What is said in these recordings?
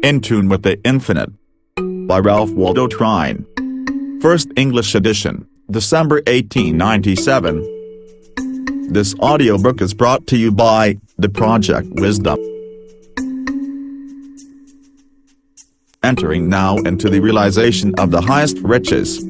In Tune with the Infinite. By Ralph Waldo Trine. First English edition, December 1897. This audiobook is brought to you by The Project Wisdom. Entering now into the realization of the highest riches.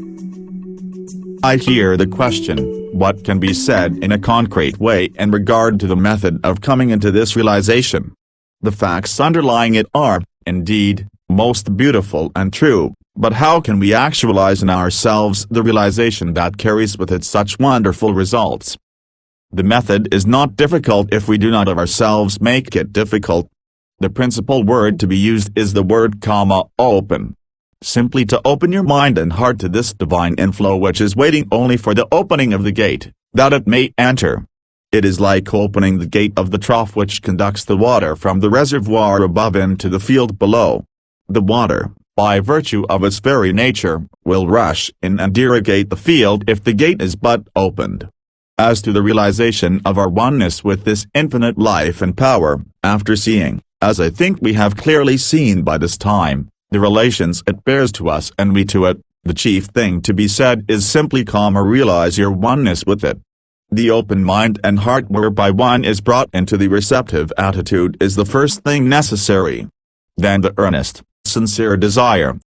I hear the question, what can be said in a concrete way in regard to the method of coming into this realization? The facts underlying it are, indeed, most beautiful and true, but how can we actualize in ourselves the realization that carries with it such wonderful results? The method is not difficult if we do not of ourselves make it difficult. The principal word to be used is the word open. Simply to open your mind and heart to this divine inflow which is waiting only for the opening of the gate, that it may enter. It is like opening the gate of the trough which conducts the water from the reservoir above into the field below. The water, by virtue of its very nature, will rush in and irrigate the field if the gate is but opened. As to the realization of our oneness with this infinite life and power, after seeing, as I think we have clearly seen by this time, the relations it bears to us and we to it, the chief thing to be said is simply realize your oneness with it. The open mind and heart whereby one is brought into the receptive attitude is the first thing necessary. Then the earnest, sincere desire.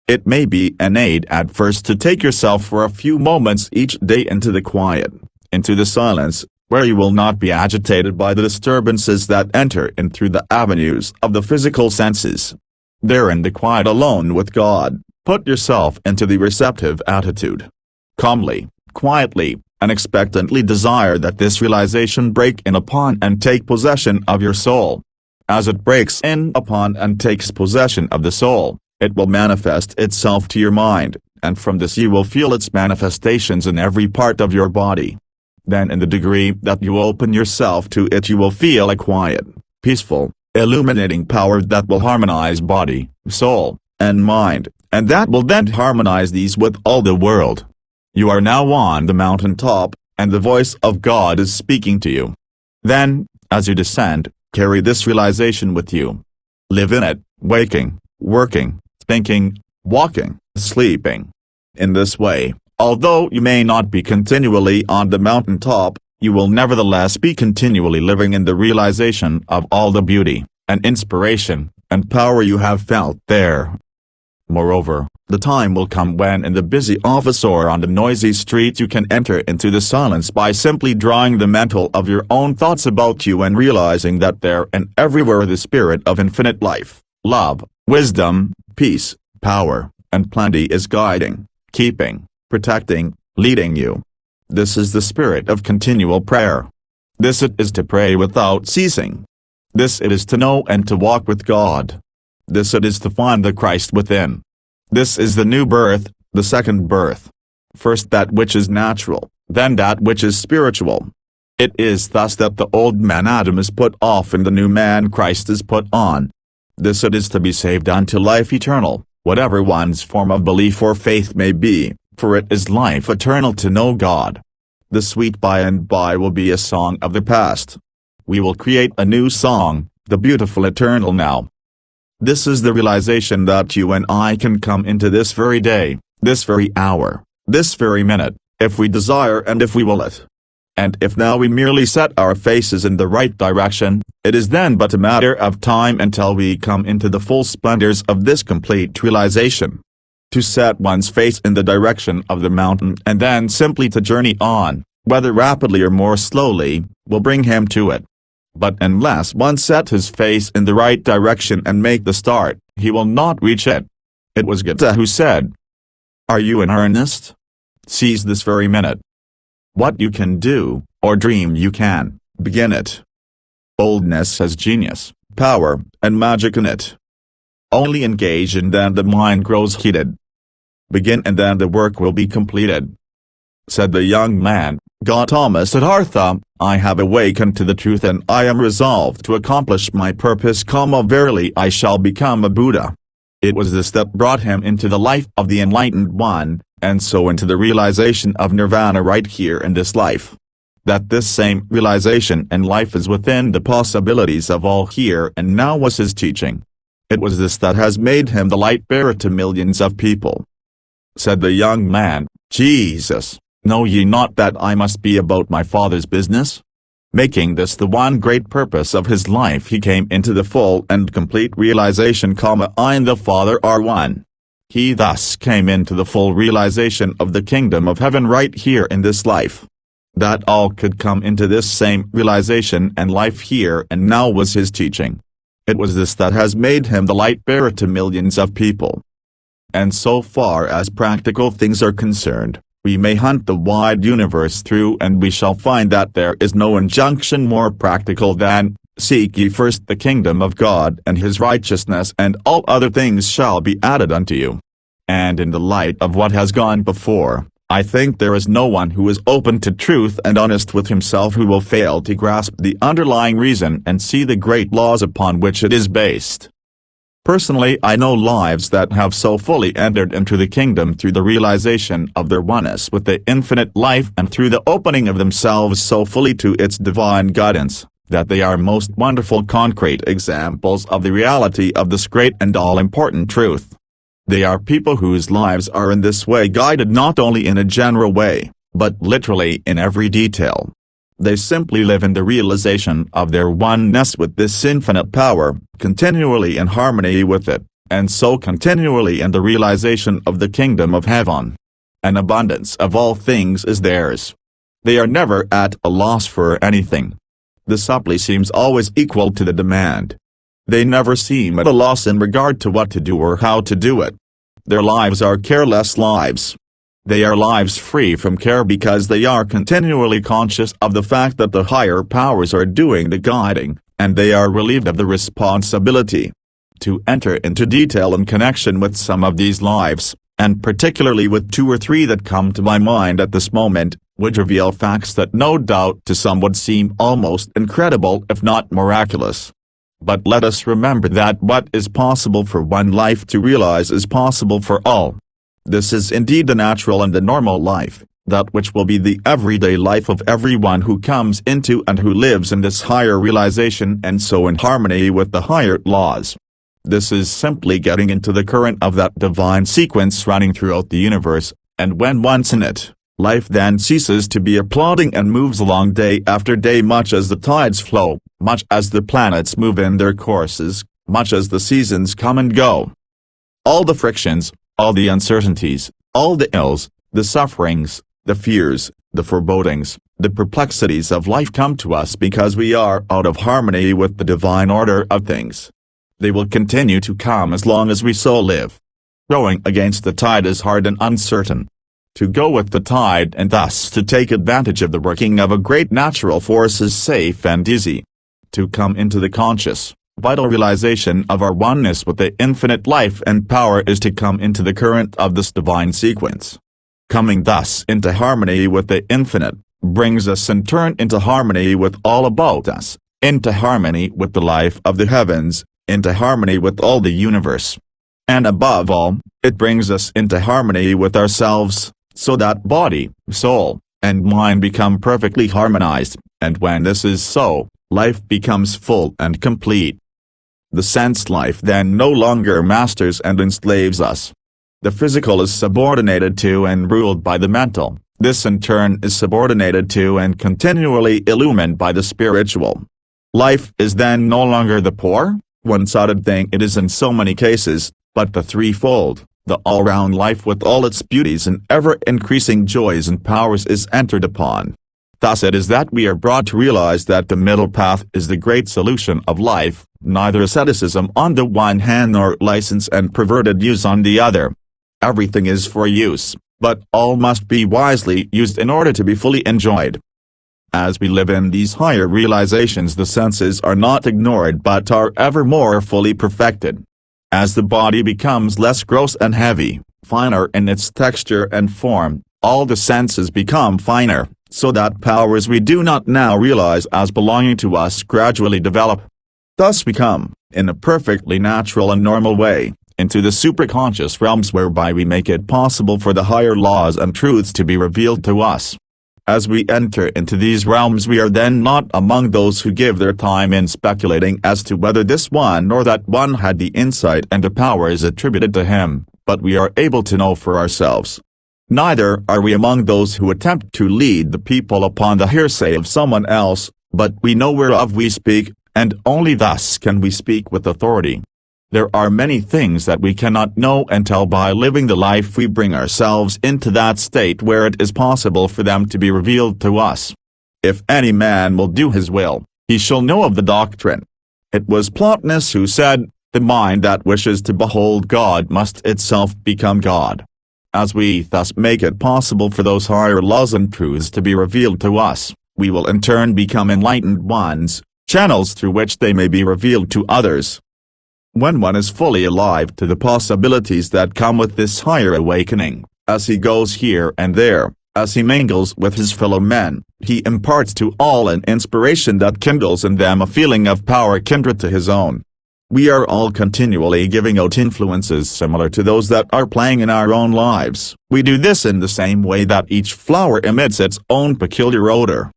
It may be an aid at first to take yourself for a few moments each day into the quiet, into the silence, where you will not be agitated by the disturbances that enter in through the avenues of the physical senses. There in the quiet alone with God, put yourself into the receptive attitude. Calmly, quietly, and expectantly desire that this realization break in upon and take possession of your soul. As it breaks in upon and takes possession of the soul, it will manifest itself to your mind, and from this you will feel its manifestations in every part of your body. Then in the degree that you open yourself to it you will feel a quiet, peaceful, illuminating power that will harmonize body, soul, and mind, and that will then harmonize these with all the world. You are now on the mountain top, and the voice of God is speaking to you. Then, as you descend, carry this realization with you. Live in it, waking, working, thinking, walking, sleeping. In this way, although you may not be continually on the mountain top, you will nevertheless be continually living in the realization of all the beauty, and inspiration, and power you have felt there. Moreover, the time will come when in the busy office or on the noisy street you can enter into the silence by simply drawing the mantle of your own thoughts about you and realizing that there and everywhere the spirit of infinite life, love, wisdom, peace, power, and plenty is guiding, keeping, protecting, leading you. This is the spirit of continual prayer. This it is to pray without ceasing. This it is to know and to walk with God. This it is to find the Christ within. This is the new birth, the second birth. First that which is natural, then that which is spiritual. It is thus that the old man Adam is put off and the new man Christ is put on. This it is to be saved unto life eternal, whatever one's form of belief or faith may be, for it is life eternal to know God. The sweet by and by will be a song of the past. We will create a new song, the beautiful eternal now. This is the realization that you and I can come into this very day, this very hour, this very minute, if we desire and if we will it. And if now we merely set our faces in the right direction, it is then but a matter of time until we come into the full splendors of this complete realization. To set one's face in the direction of the mountain and then simply to journey on, whether rapidly or more slowly, will bring him to it. But unless one set his face in the right direction and make the start, he will not reach it. It was Goethe who said, "Are you in earnest? Seize this very minute. What you can do, or dream you can, begin it. Boldness has genius, power, and magic in it. Only engage and then the mind grows heated. Begin and then the work will be completed." Said the young man, Gautama Siddhartha, "I have awakened to the truth and I am resolved to accomplish my purpose, verily I shall become a Buddha." It was this that brought him into the life of the enlightened one, and so into the realization of nirvana right here in this life. That this same realization and life is within the possibilities of all here and now was his teaching. It was this that has made him the light-bearer to millions of people. Said the young man, Jesus, know ye not that I must be about my Father's business? Making this the one great purpose of his life, he came into the full and complete realization, I and the Father are one. He thus came into the full realization of the kingdom of heaven right here in this life. That all could come into this same realization and life here and now was his teaching. It was this that has made him the light-bearer to millions of people. And so far as practical things are concerned, we may hunt the wide universe through and we shall find that there is no injunction more practical than, seek ye first the kingdom of God and his righteousness, and all other things shall be added unto you. And in the light of what has gone before, I think there is no one who is open to truth and honest with himself who will fail to grasp the underlying reason and see the great laws upon which it is based. Personally, I know lives that have so fully entered into the kingdom through the realization of their oneness with the infinite life and through the opening of themselves so fully to its divine guidance, that they are most wonderful concrete examples of the reality of this great and all-important truth. They are people whose lives are in this way guided not only in a general way, but literally in every detail. They simply live in the realization of their oneness with this infinite power, continually in harmony with it, and so continually in the realization of the kingdom of heaven. An abundance of all things is theirs. They are never at a loss for anything. The supply seems always equal to the demand. They never seem at a loss in regard to what to do or how to do it. Their lives are careless lives. They are lives free from care because they are continually conscious of the fact that the higher powers are doing the guiding, and they are relieved of the responsibility. To enter into detail in connection with some of these lives, and particularly with 2 or 3 that come to my mind at this moment, would reveal facts that no doubt to some would seem almost incredible if not miraculous. But let us remember that what is possible for one life to realize is possible for all. This is indeed the natural and the normal life, that which will be the everyday life of everyone who comes into and who lives in this higher realization and so in harmony with the higher laws. This is simply getting into the current of that divine sequence running throughout the universe, and when once in it, life then ceases to be applauding and moves along day after day, much as the tides flow, much as the planets move in their courses, much as the seasons come and go. All the frictions, all the uncertainties, all the ills, the sufferings, the fears, the forebodings, the perplexities of life come to us because we are out of harmony with the divine order of things. They will continue to come as long as we so live. Rowing against the tide is hard and uncertain. To go with the tide and thus to take advantage of the working of a great natural force is safe and easy. To come into the conscious, vital realization of our oneness with the infinite life and power is to come into the current of this divine sequence. Coming thus into harmony with the infinite, brings us in turn into harmony with all about us, into harmony with the life of the heavens, into harmony with all the universe. And above all, it brings us into harmony with ourselves, so that body, soul, and mind become perfectly harmonized, and when this is so, life becomes full and complete. The sense life then no longer masters and enslaves us. The physical is subordinated to and ruled by the mental, this in turn is subordinated to and continually illumined by the spiritual. Life is then no longer the poor, one-sided thing it is in so many cases, but the threefold, the all-round life with all its beauties and ever-increasing joys and powers is entered upon. Thus it is that we are brought to realize that the middle path is the great solution of life, neither asceticism on the one hand nor license and perverted use on the other. Everything is for use, but all must be wisely used in order to be fully enjoyed. As we live in these higher realizations, the senses are not ignored but are ever more fully perfected. As the body becomes less gross and heavy, finer in its texture and form, all the senses become finer, so that powers we do not now realize as belonging to us gradually develop. Thus we come, in a perfectly natural and normal way, into the superconscious realms whereby we make it possible for the higher laws and truths to be revealed to us. As we enter into these realms, we are then not among those who give their time in speculating as to whether this one or that one had the insight and the powers attributed to him, but we are able to know for ourselves. Neither are we among those who attempt to lead the people upon the hearsay of someone else, but we know whereof we speak, and only thus can we speak with authority. There are many things that we cannot know until by living the life we bring ourselves into that state where it is possible for them to be revealed to us. If any man will do his will, he shall know of the doctrine. It was Plotinus who said, "The mind that wishes to behold God must itself become God." As we thus make it possible for those higher laws and truths to be revealed to us, we will in turn become enlightened ones, channels through which they may be revealed to others. When one is fully alive to the possibilities that come with this higher awakening, as he goes here and there, as he mingles with his fellow men, he imparts to all an inspiration that kindles in them a feeling of power kindred to his own. We are all continually giving out influences similar to those that are playing in our own lives. We do this in the same way that each flower emits its own peculiar odor.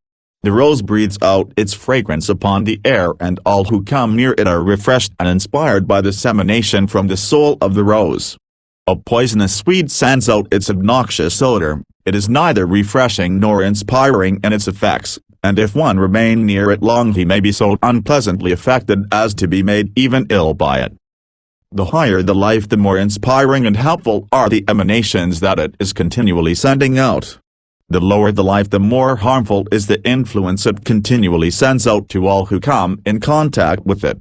The rose breathes out its fragrance upon the air, and all who come near it are refreshed and inspired by this emanation from the soul of the rose. A poisonous weed sends out its obnoxious odor. It is neither refreshing nor inspiring in its effects, and if one remain near it long he may be so unpleasantly affected as to be made even ill by it. The higher the life, the more inspiring and helpful are the emanations that it is continually sending out. The lower the life, the more harmful is the influence it continually sends out to all who come in contact with it.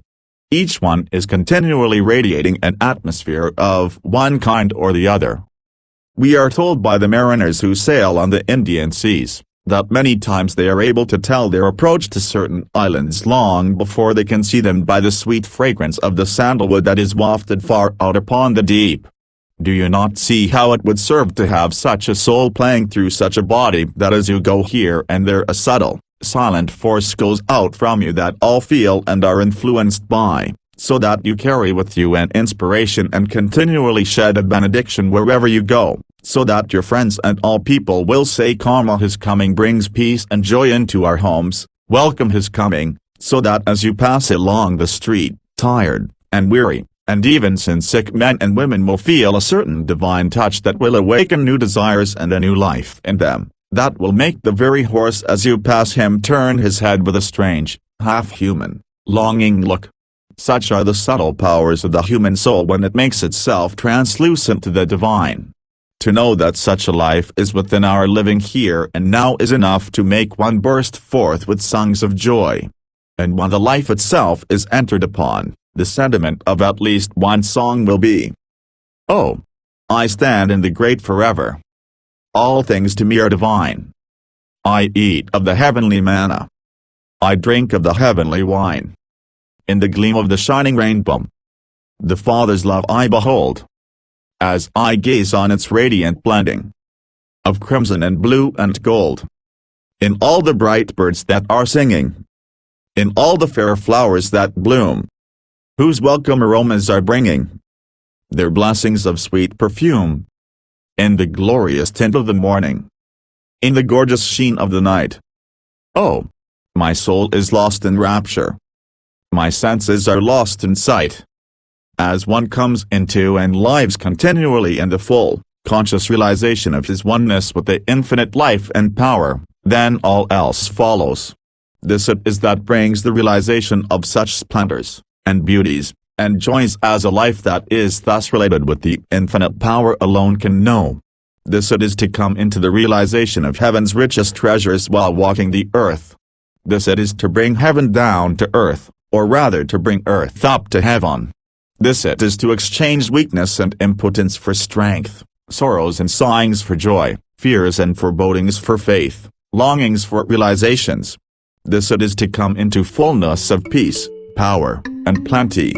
Each one is continually radiating an atmosphere of one kind or the other. We are told by the mariners who sail on the Indian seas, that many times they are able to tell their approach to certain islands long before they can see them by the sweet fragrance of the sandalwood that is wafted far out upon the deep. Do you not see how it would serve to have such a soul playing through such a body that as you go here and there a subtle, silent force goes out from you that all feel and are influenced by, so that you carry with you an inspiration and continually shed a benediction wherever you go, so that your friends and all people will say, his coming brings peace and joy into our homes, welcome his coming, so that as you pass along the street, tired, and weary, and even sin-sick men and women will feel a certain divine touch that will awaken new desires and a new life in them, that will make the very horse as you pass him turn his head with a strange, half-human, longing look. Such are the subtle powers of the human soul when it makes itself translucent to the divine. To know that such a life is within our living here and now is enough to make one burst forth with songs of joy. And when the life itself is entered upon, the sentiment of at least one song will be, "Oh, I stand in the great forever. All things to me are divine. I eat of the heavenly manna. I drink of the heavenly wine. In the gleam of the shining rainbow, the Father's love I behold, as I gaze on its radiant blending of crimson and blue and gold. In all the bright birds that are singing, in all the fair flowers that bloom, whose welcome aromas are bringing their blessings of sweet perfume, in the glorious tint of the morning, in the gorgeous sheen of the night. Oh, my soul is lost in rapture. My senses are lost in sight. As one comes into and lives continually in the full, conscious realization of his oneness with the infinite life and power, then all else follows. This it is that brings the realization of such splendors, and beauties, and joys as a life that is thus related with the infinite power alone can know. This it is to come into the realization of heaven's richest treasures while walking the earth. This it is to bring heaven down to earth, or rather to bring earth up to heaven. This it is to exchange weakness and impotence for strength, sorrows and sighings for joy, fears and forebodings for faith, longings for realizations. This it is to come into fullness of peace, power, and plenty.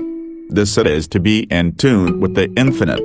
This it is to be in tune with the infinite.